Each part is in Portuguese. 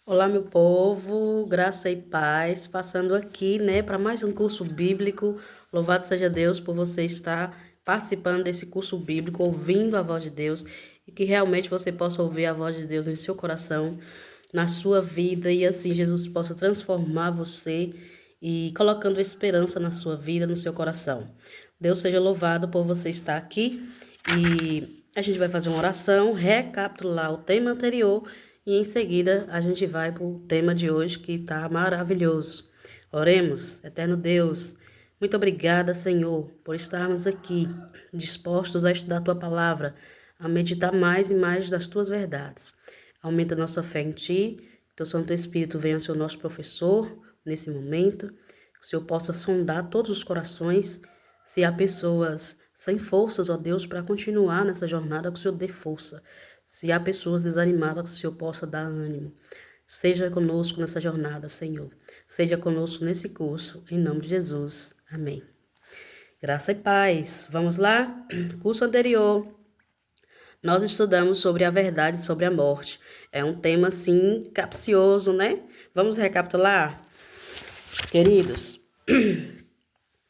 Olá, meu povo, graça e paz, passando aqui, para mais um curso bíblico. Louvado seja Deus por você estar participando desse curso bíblico, ouvindo a voz de Deus e que realmente você possa ouvir a voz de Deus em seu coração, na sua vida e assim Jesus possa transformar você e colocando esperança na sua vida, no seu coração. Deus seja louvado por você estar aqui e a gente vai fazer uma oração, recapitular o tema anterior e em seguida a gente vai para o tema de hoje que está maravilhoso. Oremos, eterno Deus, muito obrigada, Senhor, por estarmos aqui dispostos a estudar a tua palavra, a meditar mais e mais das tuas verdades. Aumenta a nossa fé em ti, que teu Santo Espírito venha ser o nosso professor nesse momento, que o Senhor possa sondar todos os corações. Se há pessoas sem forças, ó Deus, para continuar nessa jornada, que o Senhor dê força. Se há pessoas desanimadas, que o Senhor possa dar ânimo. Seja conosco nessa jornada, Senhor. Seja conosco nesse curso, em nome de Jesus. Amém. Graça e paz. Vamos lá? Curso anterior, nós estudamos sobre a verdade sobre a morte. É um tema, assim, capcioso, né? Vamos recapitular? Queridos,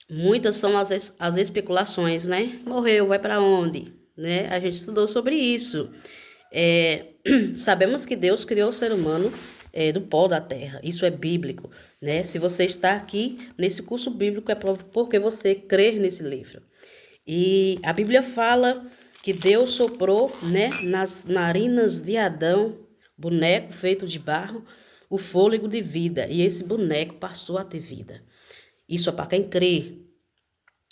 muitas são as especulações, né? Morreu, vai para onde? Né? A gente estudou sobre isso. Sabemos que Deus criou o ser humano do pó da terra. Isso é bíblico, né? Se você está aqui nesse curso bíblico é porque você crê nesse livro. E a Bíblia fala que Deus soprou, né, nas narinas de Adão, boneco feito de barro, o fôlego de vida. E esse boneco passou a ter vida. Isso é para quem crê.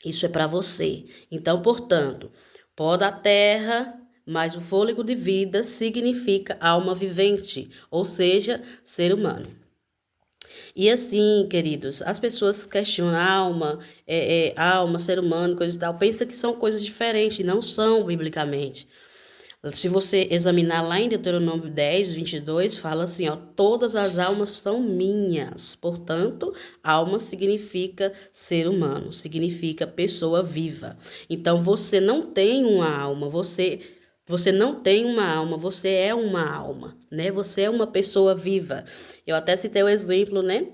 Isso é para você. Então, portanto, pó da terra, mais o fôlego de vida significa alma vivente, ou seja, ser humano. E assim, queridos, as pessoas questionam alma, ser humano, coisa e tal, pensam que são coisas diferentes, não são biblicamente. Se você examinar lá em Deuteronômio 10, 22, fala assim, ó, todas as almas são minhas. Portanto, alma significa ser humano, significa pessoa viva. Então, você não tem uma alma, você não tem uma alma, você é uma alma, né? Você é uma pessoa viva. Eu até citei o exemplo, né?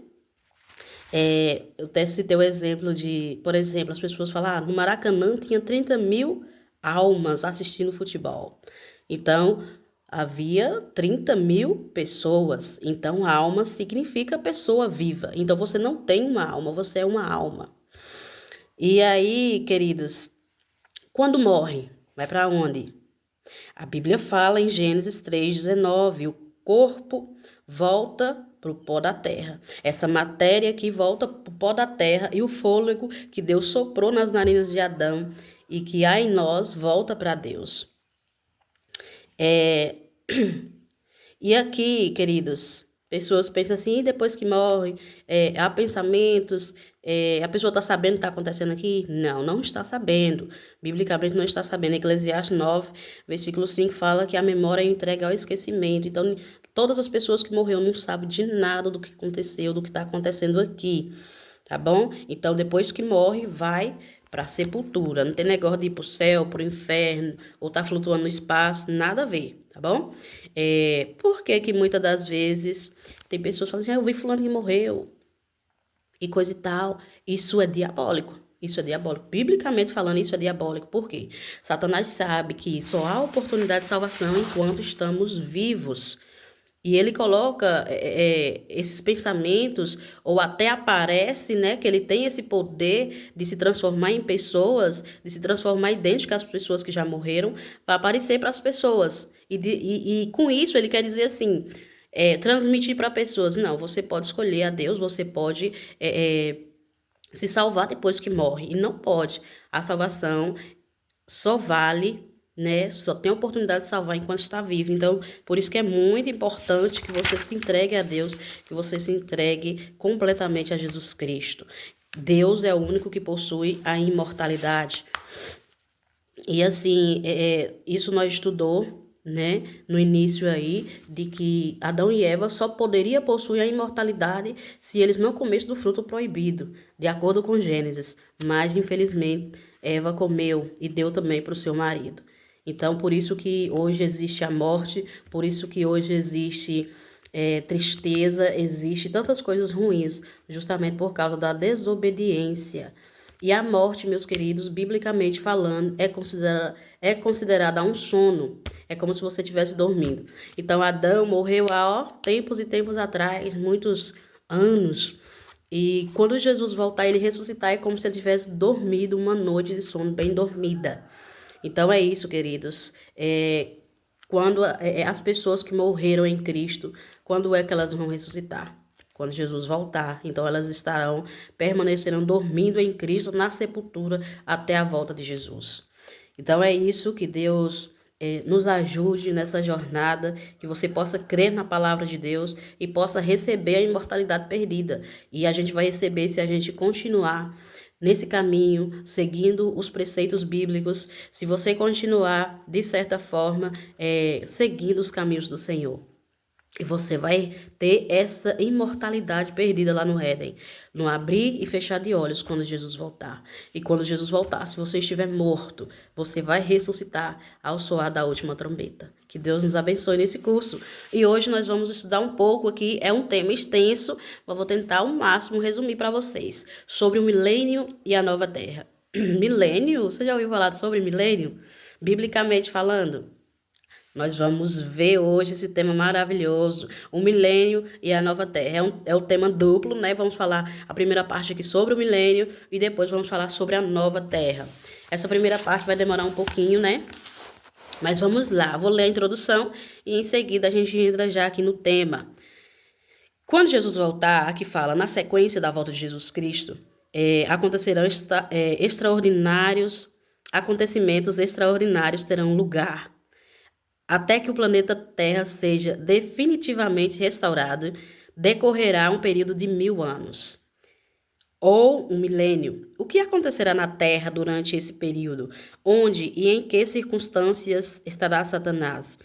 Eu até citei o exemplo de, por exemplo, as pessoas falam, no Maracanã tinha 30 mil almas assistindo futebol. Então, havia 30 mil pessoas. Então, alma significa pessoa viva. Então, você não tem uma alma, você é uma alma. E aí, queridos, quando morre, vai para onde? A Bíblia fala em Gênesis 3,19, o corpo volta para o pó da terra. Essa matéria que volta para o pó da terra e o fôlego que Deus soprou nas narinas de Adão e que há em nós volta para Deus. E aqui, queridos, pessoas pensam assim, e depois que morrem, há pensamentos, a pessoa está sabendo o que está acontecendo aqui? Não, não está sabendo. Biblicamente não está sabendo. Eclesiastes 9, versículo 5 fala que a memória é entregue ao esquecimento. Então, todas as pessoas que morreram não sabem de nada do que aconteceu, do que está acontecendo aqui, tá bom? Então, depois que morre, vai para a sepultura. Não tem negócio de ir para o céu, para o inferno, ou tá flutuando no espaço, nada a ver, tá bom? Por que que muitas das vezes tem pessoas que falam assim, eu vi fulano que morreu e coisa e tal. Isso é diabólico. Isso é diabólico. Biblicamente falando, isso é diabólico. Por quê? Satanás sabe que só há oportunidade de salvação enquanto estamos vivos. E ele coloca esses pensamentos, ou até aparece, né, que ele tem esse poder de se transformar em pessoas, de se transformar idêntico às pessoas que já morreram, para aparecer para as pessoas. E com isso ele quer dizer assim, transmitir para pessoas, não, você pode escolher a Deus, você pode se salvar depois que morre. E não pode. A salvação só vale, né? Só tem a oportunidade de salvar enquanto está vivo. Então, por isso que é muito importante que você se entregue a Deus, que você se entregue completamente a Jesus Cristo. Deus é o único que possui a imortalidade. E assim, isso nós estudou, né, no início aí, de que Adão e Eva só poderiam possuir a imortalidade se eles não comessem do fruto proibido, de acordo com Gênesis. Mas, infelizmente, Eva comeu e deu também para o seu marido. Então, por isso que hoje existe a morte, por isso que hoje existe tristeza, existe tantas coisas ruins, justamente por causa da desobediência. E a morte, meus queridos, biblicamente falando, é considerada um sono. É como se você estivesse dormindo. Então, Adão morreu há tempos e tempos atrás, muitos anos. E quando Jesus voltar, ele ressuscitar, é como se ele tivesse dormido uma noite de sono bem dormida. Então, é isso, queridos. Quando as pessoas que morreram em Cristo, quando é que elas vão ressuscitar? Quando Jesus voltar. Então elas permanecerão dormindo em Cristo na sepultura até a volta de Jesus. Então é isso, que Deus nos ajude nessa jornada, que você possa crer na palavra de Deus e possa receber a imortalidade perdida. E a gente vai receber se a gente continuar nesse caminho, seguindo os preceitos bíblicos, se você continuar, de certa forma, seguindo os caminhos do Senhor. E você vai ter essa imortalidade perdida lá no Éden, no abrir e fechar de olhos quando Jesus voltar. E quando Jesus voltar, se você estiver morto, você vai ressuscitar ao soar da última trombeta. Que Deus nos abençoe nesse curso. E hoje nós vamos estudar um pouco aqui, é um tema extenso, mas vou tentar ao máximo resumir para vocês, sobre o milênio e a nova terra. Milênio? Você já ouviu falar sobre milênio? Biblicamente falando? Nós vamos ver hoje esse tema maravilhoso, o milênio e a nova terra. É o tema duplo, né? Vamos falar a primeira parte aqui sobre o milênio e depois vamos falar sobre a nova terra. Essa primeira parte vai demorar um pouquinho, né? Mas vamos lá, vou ler a introdução e em seguida a gente entra já aqui no tema. Quando Jesus voltar, aqui fala, na sequência da volta de Jesus Cristo, acontecerão acontecimentos extraordinários terão lugar. Até que o planeta Terra seja definitivamente restaurado, decorrerá um período de 1000 anos, ou um milênio. O que acontecerá na Terra durante esse período? Onde e em que circunstâncias estará Satanás?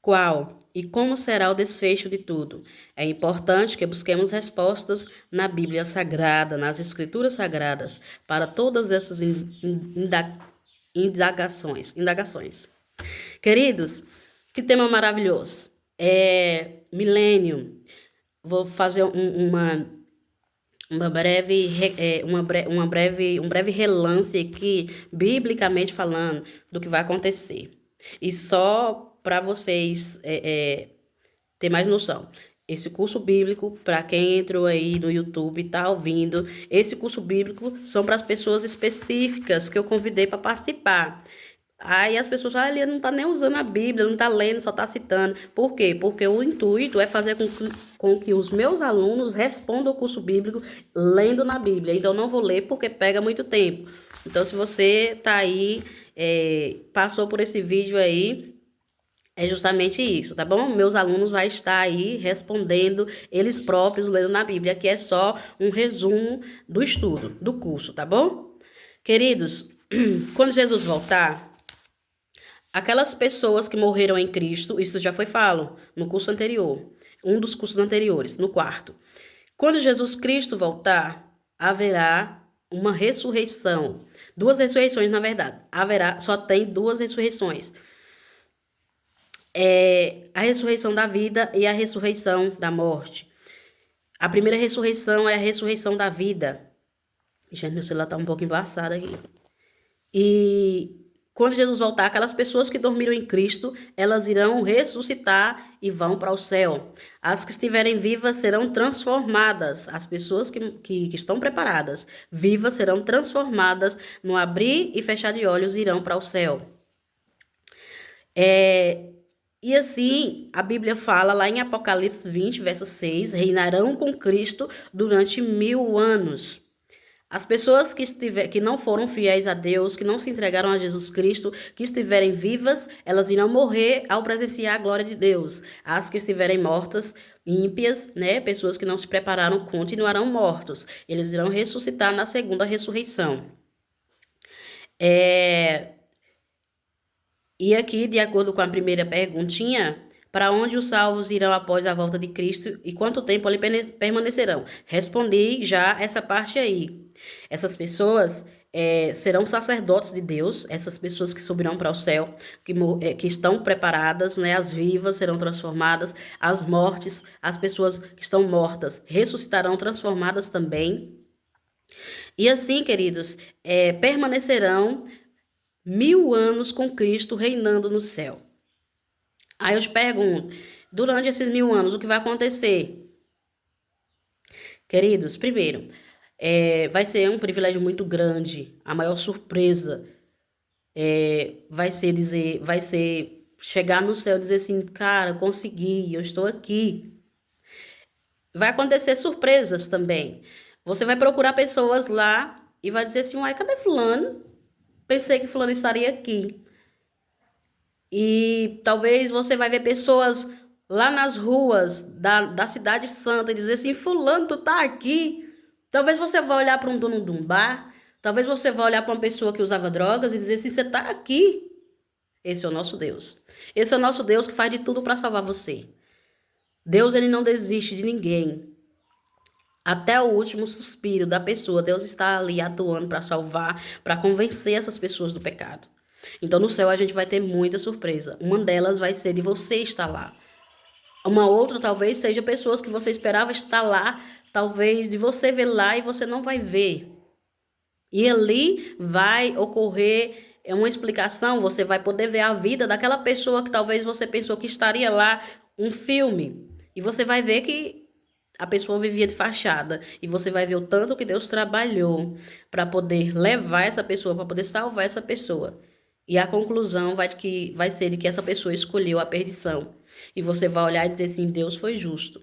Qual e como será o desfecho de tudo? É importante que busquemos respostas na Bíblia Sagrada, nas Escrituras Sagradas, para todas essas indagações. Queridos, que tema maravilhoso. Milênio. Vou fazer um breve relance aqui, biblicamente falando, do que vai acontecer. E só para vocês ter mais noção. Esse curso bíblico, para quem entrou aí no YouTube e está ouvindo, esse curso bíblico são para as pessoas específicas que eu convidei para participar. Aí as pessoas falam, ele não está nem usando a Bíblia, não está lendo, só está citando. Por quê? Porque o intuito é fazer com que os meus alunos respondam o curso bíblico lendo na Bíblia. Então, não vou ler porque pega muito tempo. Então, se você está aí, passou por esse vídeo aí, é justamente isso, tá bom? Meus alunos vão estar aí respondendo eles próprios lendo na Bíblia, que é só um resumo do estudo, do curso, tá bom? Queridos, quando Jesus voltar, aquelas pessoas que morreram em Cristo, isso já foi falo no curso anterior, um dos cursos anteriores, no quarto. Quando Jesus Cristo voltar, haverá uma ressurreição. 2 ressurreições, na verdade. Só tem 2 ressurreições. A ressurreição da vida e a ressurreição da morte. A primeira ressurreição é a ressurreição da vida. Gente, meu celular tá um pouco embaçado aqui. E quando Jesus voltar, aquelas pessoas que dormiram em Cristo, elas irão ressuscitar e vão para o céu. As que estiverem vivas serão transformadas. As pessoas que estão preparadas, vivas, serão transformadas. No abrir e fechar de olhos, irão para o céu. E assim, a Bíblia fala lá em Apocalipse 20, verso 6, reinarão com Cristo durante 1000 anos. As pessoas que não foram fiéis a Deus, que não se entregaram a Jesus Cristo, que estiverem vivas, elas irão morrer ao presenciar a glória de Deus. As que estiverem mortas, ímpias, né, pessoas que não se prepararam, continuarão mortos. Eles irão ressuscitar na segunda ressurreição. E aqui, de acordo com a primeira perguntinha, para onde os salvos irão após a volta de Cristo e quanto tempo ali permanecerão? Respondi já essa parte aí. Essas pessoas, serão sacerdotes de Deus, essas pessoas que subirão para o céu, que estão preparadas, né? As vivas serão transformadas, as mortes, as pessoas que estão mortas ressuscitarão transformadas também. E assim, queridos, permanecerão 1000 anos com Cristo reinando no céu. Aí eu te pergunto, durante esses 1000 anos, o que vai acontecer? Queridos, primeiro, vai ser um privilégio muito grande. A maior surpresa vai ser chegar no céu e dizer assim, cara, consegui, eu estou aqui. Vai acontecer surpresas também. Você vai procurar pessoas lá e vai dizer assim, uai, cadê fulano? Pensei que fulano estaria aqui. E talvez você vai ver pessoas lá nas ruas da Cidade Santa e dizer assim, fulano, tu tá aqui. Talvez você vá olhar para um dono de um bar, talvez você vá olhar para uma pessoa que usava drogas e dizer assim, você tá aqui. Esse é o nosso Deus. Esse é o nosso Deus que faz de tudo para salvar você. Deus, ele não desiste de ninguém. Até o último suspiro da pessoa, Deus está ali atuando para salvar, para convencer essas pessoas do pecado. Então, no céu, a gente vai ter muita surpresa. Uma delas vai ser de você estar lá. Uma outra, talvez, seja pessoas que você esperava estar lá, talvez de você ver lá e você não vai ver. E ali vai ocorrer uma explicação, você vai poder ver a vida daquela pessoa que talvez você pensou que estaria lá, um filme. E você vai ver que a pessoa vivia de fachada. E você vai ver o tanto que Deus trabalhou para poder levar essa pessoa, para poder salvar essa pessoa. E a conclusão vai ser de que essa pessoa escolheu a perdição. E você vai olhar e dizer assim, Deus foi justo.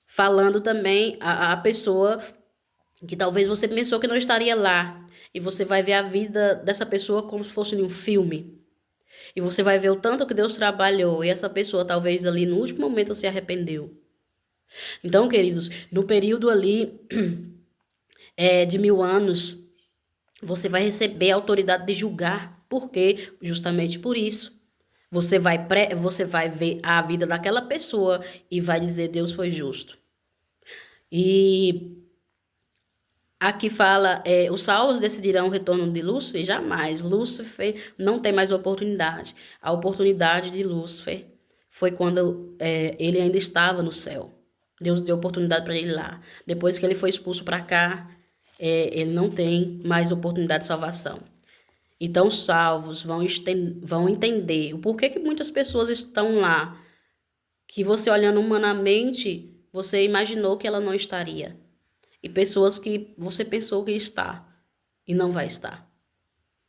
Falando também a pessoa que talvez você pensou que não estaria lá. E você vai ver a vida dessa pessoa como se fosse em um filme. E você vai ver o tanto que Deus trabalhou. E essa pessoa talvez ali no último momento se arrependeu. Então, queridos, no período ali de 1000 anos, você vai receber a autoridade de julgar. Por quê? Justamente por isso. Você vai ver a vida daquela pessoa e vai dizer Deus foi justo. E aqui fala, os salvos decidirão o retorno de Lúcifer? Jamais. Lúcifer não tem mais oportunidade. A oportunidade de Lúcifer foi quando ele ainda estava no céu. Deus deu oportunidade para ele lá. Depois que ele foi expulso para cá, ele não tem mais oportunidade de salvação. Então, os salvos vão entender o porquê que muitas pessoas estão lá, que você olhando humanamente, você imaginou que ela não estaria. E pessoas que você pensou que está e não vai estar.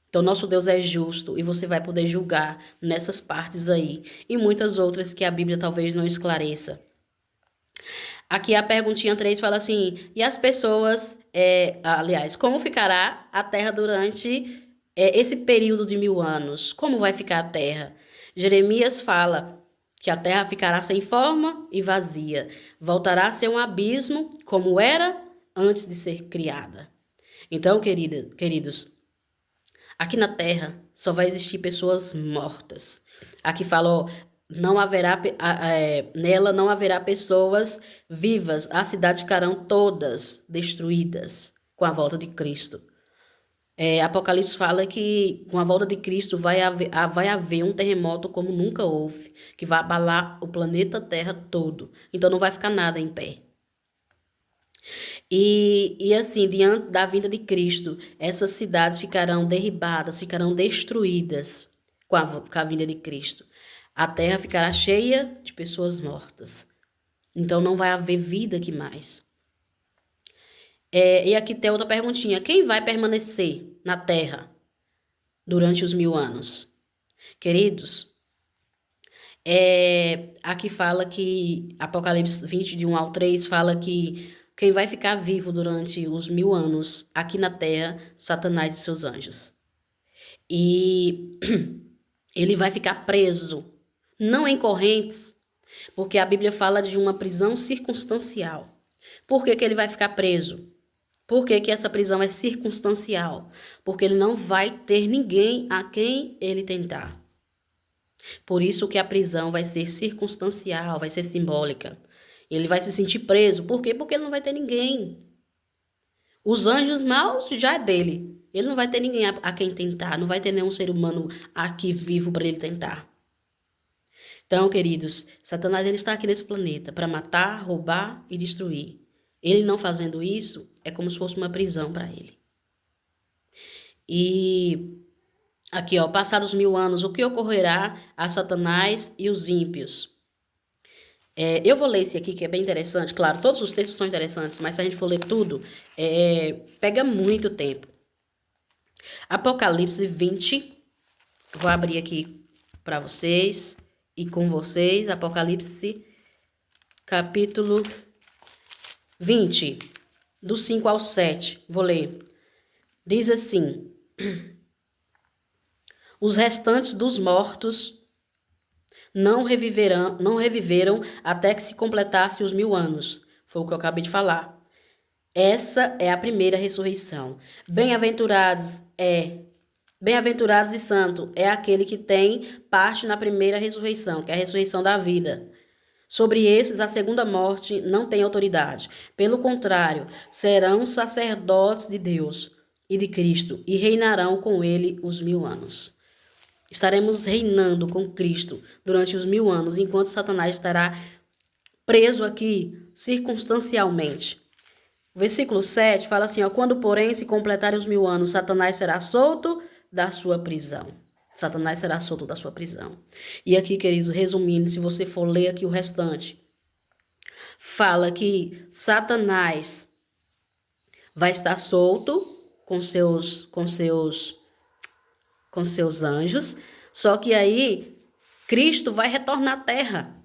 Então, nosso Deus é justo e você vai poder julgar nessas partes aí e muitas outras que a Bíblia talvez não esclareça. Aqui a perguntinha 3 fala assim, e as pessoas, aliás, como ficará a terra durante esse período de 1000 anos? Como vai ficar a terra? Jeremias fala que a terra ficará sem forma e vazia, voltará a ser um abismo como era antes de ser criada. Então, queridos, aqui na terra só vai existir pessoas mortas. Aqui fala, ó, nela não haverá pessoas vivas, as cidades ficarão todas destruídas com a volta de Cristo. Apocalipse fala que com a volta de Cristo vai haver um terremoto como nunca houve, que vai abalar o planeta Terra todo. Então não vai ficar nada em pé. E assim, diante da vinda de Cristo, essas cidades ficarão derribadas, ficarão destruídas com a vinda de Cristo. A terra ficará cheia de pessoas mortas. Então não vai haver vida aqui mais. E aqui tem outra perguntinha. Quem vai permanecer na terra durante os 1000 anos? Queridos, aqui fala que Apocalipse 20, de 1 ao 3, fala que quem vai ficar vivo durante os 1000 anos aqui na terra, Satanás e seus anjos. E ele vai ficar preso, não em correntes, porque a Bíblia fala de uma prisão circunstancial. Por que ele vai ficar preso? Por que essa prisão é circunstancial? Porque ele não vai ter ninguém a quem ele tentar. Por isso que a prisão vai ser circunstancial, vai ser simbólica. Ele vai se sentir preso. Por quê? Porque ele não vai ter ninguém. Os anjos maus já é dele. Ele não vai ter ninguém a quem tentar, não vai ter nenhum ser humano aqui vivo para ele tentar. Então, queridos, Satanás ele está aqui nesse planeta para matar, roubar e destruir. Ele não fazendo isso é como se fosse uma prisão para ele. E aqui, ó, passados 1000 anos, o que ocorrerá a Satanás e os ímpios? Eu vou ler esse aqui, que é bem interessante. Claro, todos os textos são interessantes, mas se a gente for ler tudo, pega muito tempo. Apocalipse 20, vou abrir aqui para vocês e com vocês. Apocalipse, capítulo 20, do 5 ao 7. Vou ler. Diz assim: os restantes dos mortos não reviveram até que se completasse os 1000 anos. Foi o que eu acabei de falar. Essa é a primeira ressurreição. Bem-aventurados e santo é aquele que tem parte na primeira ressurreição, que é a ressurreição da vida. Sobre esses, a segunda morte não tem autoridade. Pelo contrário, serão sacerdotes de Deus e de Cristo e reinarão com ele os 1000 anos. Estaremos reinando com Cristo durante os 1000 anos, enquanto Satanás estará preso aqui circunstancialmente. O versículo 7 fala assim, ó, quando, porém, se completarem os 1000 anos, Satanás será solto da sua prisão. Satanás será solto da sua prisão. E aqui, queridos, resumindo, se você for ler aqui o restante, fala que Satanás vai estar solto com seus anjos, só que aí Cristo vai retornar à terra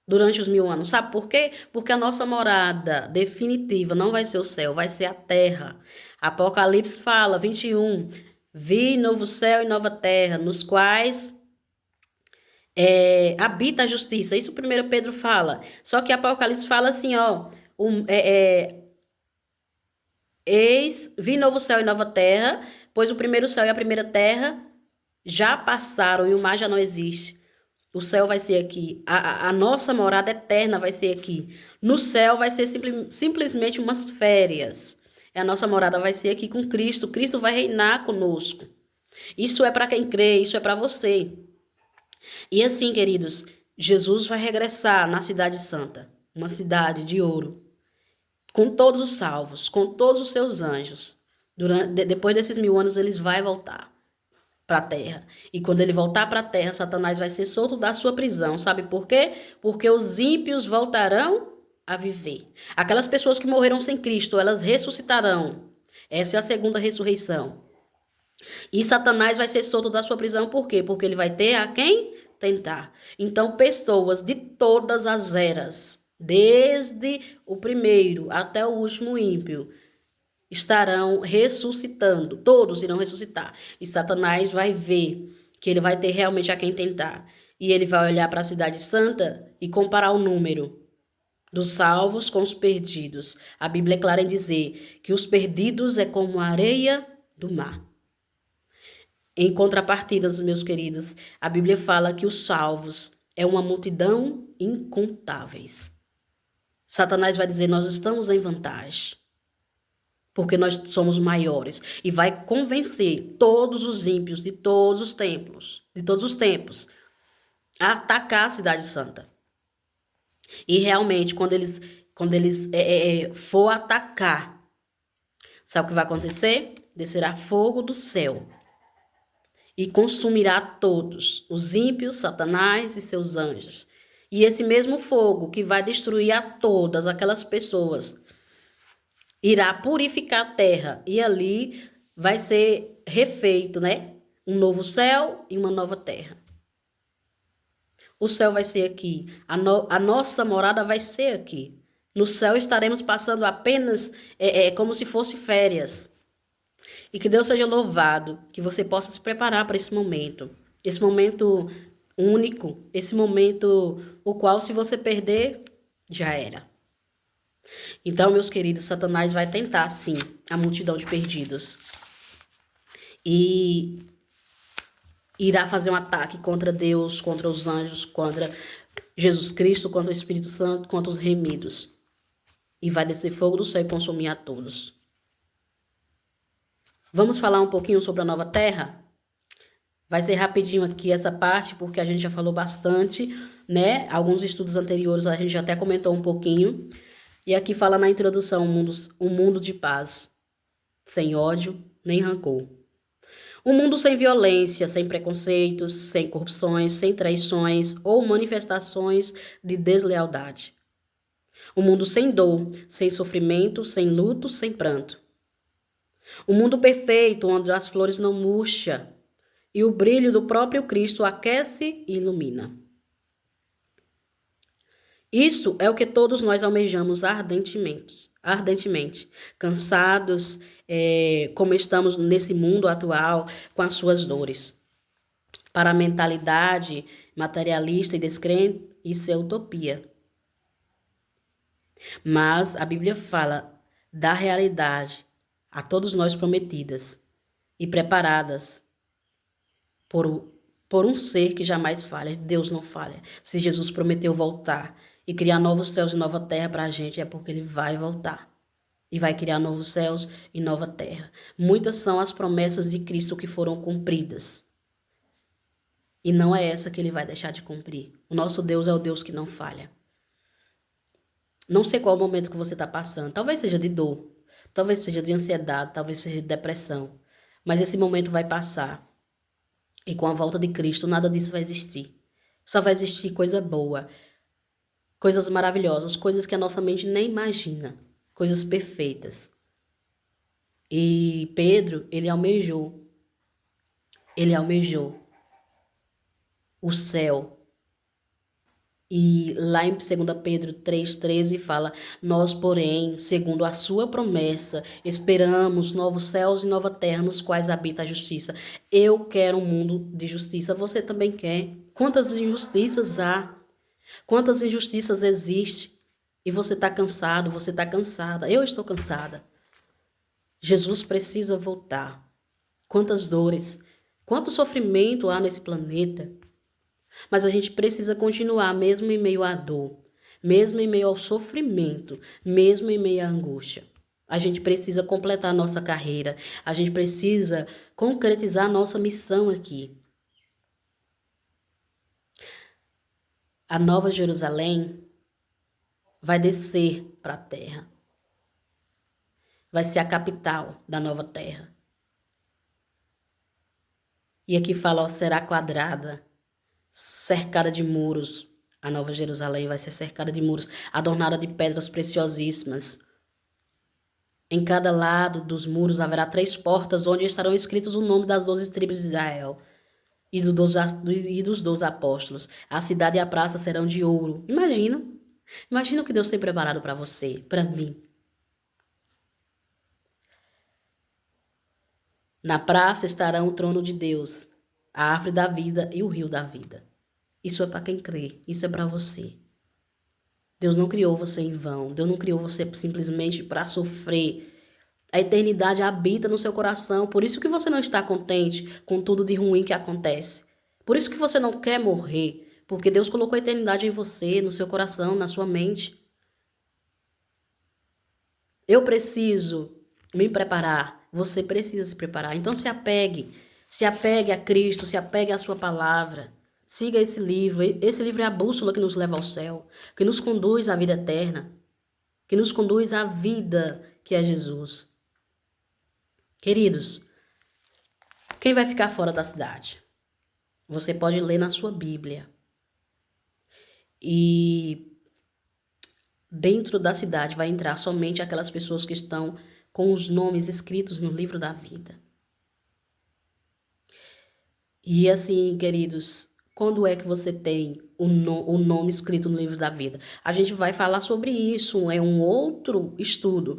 durante os 1000 anos. Sabe por quê? Porque a nossa morada definitiva não vai ser o céu, vai ser a terra. Apocalipse fala, 21, vi novo céu e nova terra, nos quais habita a justiça. Isso o 1 Pedro fala. Só que Apocalipse fala assim, ó, vi novo céu e nova terra, pois o primeiro céu e a primeira terra já passaram e o mar já não existe. O céu vai ser aqui. A nossa morada eterna vai ser aqui. No céu vai ser simplesmente umas férias. A nossa morada vai ser aqui com Cristo. Cristo vai reinar conosco. Isso é para quem crê, isso é para você. E assim, queridos, Jesus vai regressar na cidade santa, uma cidade de ouro, com todos os salvos, com todos os seus anjos. Depois desses 1000 anos, eles vai voltar para a terra. E quando ele voltar para a terra, Satanás vai ser solto da sua prisão. Sabe por quê? Porque os ímpios voltarão a viver. Aquelas pessoas que morreram sem Cristo, elas ressuscitarão. Essa é a segunda ressurreição. E Satanás vai ser solto da sua prisão, por quê? Porque ele vai ter a quem tentar. Então, pessoas de todas as eras, desde o primeiro até o último ímpio, estarão ressuscitando. Todos irão ressuscitar. E Satanás vai ver que ele vai ter realmente a quem tentar. E ele vai olhar para a cidade santa e comparar o número dos salvos com os perdidos. A Bíblia é clara em dizer que os perdidos é como a areia do mar. Em contrapartida, meus queridos, a Bíblia fala que os salvos é uma multidão incontáveis. Satanás vai dizer, nós estamos em vantagem, porque nós somos maiores, e vai convencer todos os ímpios de todos os tempos, a atacar a cidade santa. E realmente, quando eles for atacar, sabe o que vai acontecer? Descerá fogo do céu e consumirá todos, os ímpios, Satanás e seus anjos. E esse mesmo fogo que vai destruir a todas aquelas pessoas irá purificar a terra e ali vai ser refeito, né? Um novo céu e uma nova terra. O céu vai ser aqui, a nossa morada vai ser aqui. No céu estaremos passando apenas como se fosse férias. E que Deus seja louvado, que você possa se preparar para esse momento único, esse momento o qual, se você perder, já era. Então, meus queridos, Satanás vai tentar, sim, a multidão de perdidos. E irá fazer um ataque contra Deus, contra os anjos, contra Jesus Cristo, contra o Espírito Santo, contra os remidos. E vai descer fogo do céu e consumir a todos. Vamos falar um pouquinho sobre a nova terra? Vai ser rapidinho aqui essa parte, porque a gente já falou bastante, né? Alguns estudos anteriores a gente já até comentou um pouquinho. E aqui fala na introdução, um mundo de paz, sem ódio nem rancor. Um mundo sem violência, sem preconceitos, sem corrupções, sem traições ou manifestações de deslealdade. Um mundo sem dor, sem sofrimento, sem luto, sem pranto. Um mundo perfeito, onde as flores não murcham e o brilho do próprio Cristo aquece e ilumina. Isso é o que todos nós almejamos ardentemente, cansados, como estamos nesse mundo atual, com as suas dores. Para a mentalidade materialista e descrente, isso é utopia. Mas a Bíblia fala da realidade a todos nós prometidas e preparadas por um ser que jamais falha. Deus não falha. Se Jesus prometeu voltar e criar novos céus e nova terra para a gente, é porque ele vai voltar. E vai criar novos céus e nova terra. Muitas são as promessas de Cristo que foram cumpridas. E não é essa que ele vai deixar de cumprir. O nosso Deus é o Deus que não falha. Não sei qual o momento que você está passando. Talvez seja de dor, talvez seja de ansiedade, talvez seja de depressão. Mas esse momento vai passar. E com a volta de Cristo, nada disso vai existir. Só vai existir coisa boa, coisas maravilhosas, coisas que a nossa mente nem imagina, coisas perfeitas. E Pedro, ele almejou o céu. E lá em 2 Pedro 3,13 fala: nós, porém, segundo a sua promessa, esperamos novos céus e nova terra nos quais habita a justiça. Eu quero um mundo de justiça, você também quer. Quantas injustiças há? Quantas injustiças existem? E você está cansado, você está cansada. Eu estou cansada. Jesus precisa voltar. Quantas dores, quanto sofrimento há nesse planeta. Mas a gente precisa continuar, mesmo em meio à dor, mesmo em meio ao sofrimento, mesmo em meio à angústia. A gente precisa completar a nossa carreira, a gente precisa concretizar a nossa missão aqui. A Nova Jerusalém vai descer para a terra. Vai ser a capital da nova terra. E aqui fala, ó, será quadrada, cercada de muros. A Nova Jerusalém vai ser cercada de muros, adornada de pedras preciosíssimas. Em cada lado dos muros haverá 3 portas, onde estarão escritos o nome das 12 tribos de Israel e dos 12 apóstolos. A cidade e a praça serão de ouro. Imagina o que Deus tem preparado para você, para mim. Na praça estarão o trono de Deus, a árvore da vida e o rio da vida. Isso é para quem crê, isso é para você. Deus não criou você em vão, Deus não criou você simplesmente para sofrer. A eternidade habita no seu coração, por isso que você não está contente com tudo de ruim que acontece. Por isso que você não quer morrer, porque Deus colocou a eternidade em você, no seu coração, na sua mente. Eu preciso me preparar, você precisa se preparar. Então se apegue a Cristo, se apegue à sua palavra. Siga esse livro é a bússola que nos leva ao céu, que nos conduz à vida eterna, que nos conduz à vida que é Jesus. Queridos, quem vai ficar fora da cidade? Você pode ler na sua Bíblia. E dentro da cidade vai entrar somente aquelas pessoas que estão com os nomes escritos no livro da vida. E assim, queridos, quando é que você tem o nome escrito no livro da vida? A gente vai falar sobre isso, é um outro estudo.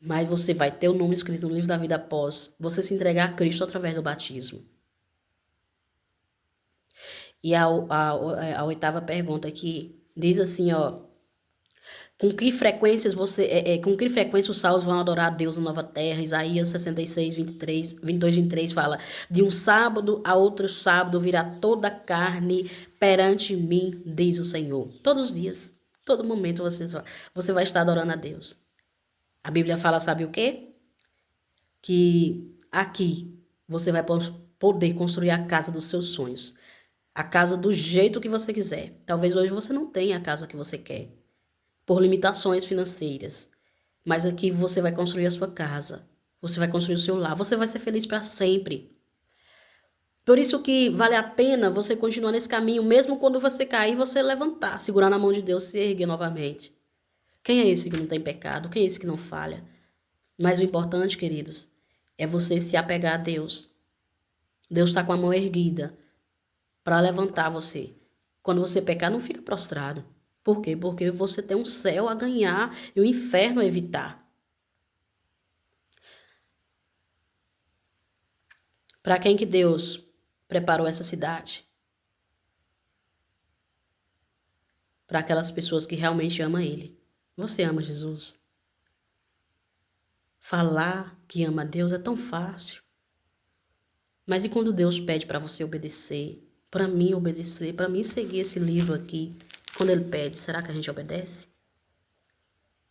Mas você vai ter o nome escrito no livro da vida após você se entregar a Cristo através do batismo. E a 8ª pergunta aqui diz assim, ó: com que frequência os salvos vão adorar a Deus na nova terra? Isaías 66, 22, 23 fala: de um sábado a outro sábado virá toda a carne perante mim, diz o Senhor. Todos os dias, todo momento você vai estar adorando a Deus. A Bíblia fala, sabe o quê? Que aqui você vai poder construir a casa dos seus sonhos. A casa do jeito que você quiser. Talvez hoje você não tenha a casa que você quer, por limitações financeiras. Mas aqui você vai construir a sua casa. Você vai construir o seu lar. Você vai ser feliz para sempre. Por isso que vale a pena você continuar nesse caminho, mesmo quando você cair, você levantar, segurar na mão de Deus e se erguer novamente. Quem é esse que não tem pecado? Quem é esse que não falha? Mas o importante, queridos, é você se apegar a Deus. Deus está com a mão erguida para levantar você. Quando você pecar, não fica prostrado. Por quê? Porque você tem um céu a ganhar e um inferno a evitar. Para quem que Deus preparou essa cidade? Para aquelas pessoas que realmente amam Ele. Você ama Jesus? Falar que ama a Deus é tão fácil. Mas e quando Deus pede para você obedecer? Para mim obedecer, para mim seguir esse livro aqui. Quando Ele pede, será que a gente obedece?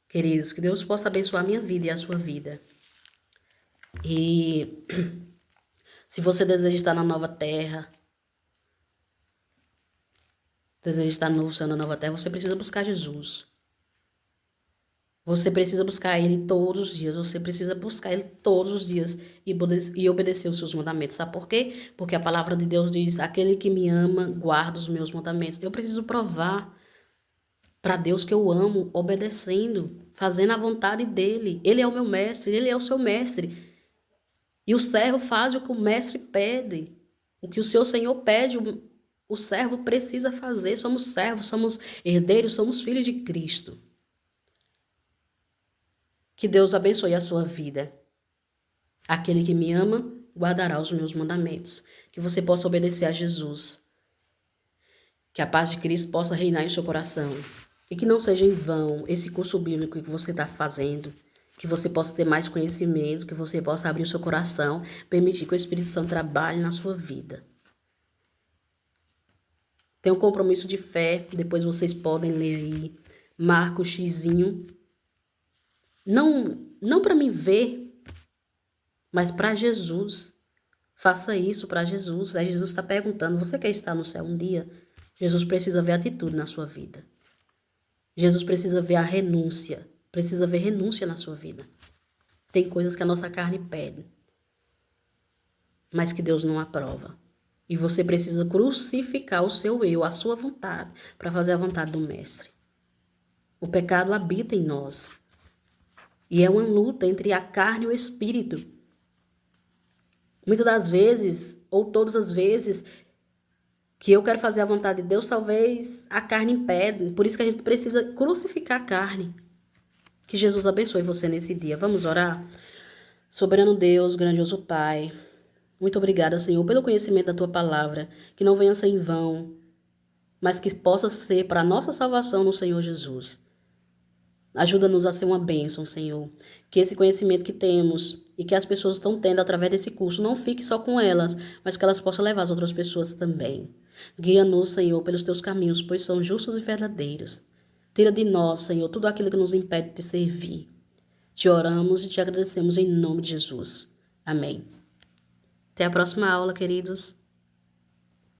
Queridos, que Deus possa abençoar a minha vida e a sua vida. E se você deseja estar na nova terra, deseja estar no novo céu, na nova terra, você precisa buscar Jesus. Você precisa buscar Ele todos os dias. Você precisa buscar Ele todos os dias e obedecer os seus mandamentos. Sabe por quê? Porque a palavra de Deus diz, aquele que me ama, guarda os meus mandamentos. Eu preciso provar para Deus que eu amo, obedecendo, fazendo a vontade dEle. Ele é o meu mestre, Ele é o seu mestre. E o servo faz o que o mestre pede. O que o seu Senhor pede, o servo precisa fazer. Somos servos, somos herdeiros, somos filhos de Cristo. Que Deus abençoe a sua vida. Aquele que me ama, guardará os meus mandamentos. Que você possa obedecer a Jesus. Que a paz de Cristo possa reinar em seu coração. E que não seja em vão esse curso bíblico que você está fazendo. Que você possa ter mais conhecimento, que você possa abrir o seu coração, permitir que o Espírito Santo trabalhe na sua vida. Tem um compromisso de fé, depois vocês podem ler aí. Marca o xizinho. Não para me ver, mas para Jesus. Faça isso para Jesus. Aí Jesus está perguntando, você quer estar no céu um dia? Jesus precisa ver atitude na sua vida. Jesus precisa ver a renúncia. Precisa ver renúncia na sua vida. Tem coisas que a nossa carne pede, mas que Deus não aprova. E você precisa crucificar o seu eu, a sua vontade, para fazer a vontade do Mestre. O pecado habita em nós. E é uma luta entre a carne e o espírito. Muitas das vezes, ou todas as vezes, que eu quero fazer a vontade de Deus, talvez a carne impede. Por isso que a gente precisa crucificar a carne. Que Jesus abençoe você nesse dia. Vamos orar? Soberano Deus, grandioso Pai, muito obrigada, Senhor, pelo conhecimento da Tua palavra, que não venha ser em vão, mas que possa ser para a nossa salvação no Senhor Jesus. Ajuda-nos a ser uma bênção, Senhor. Que esse conhecimento que temos e que as pessoas estão tendo através desse curso não fique só com elas, mas que elas possam levar as outras pessoas também. Guia-nos, Senhor, pelos Teus caminhos, pois são justos e verdadeiros. Tira de nós, Senhor, tudo aquilo que nos impede de te servir. Te oramos e te agradecemos em nome de Jesus. Amém. Até a próxima aula, queridos.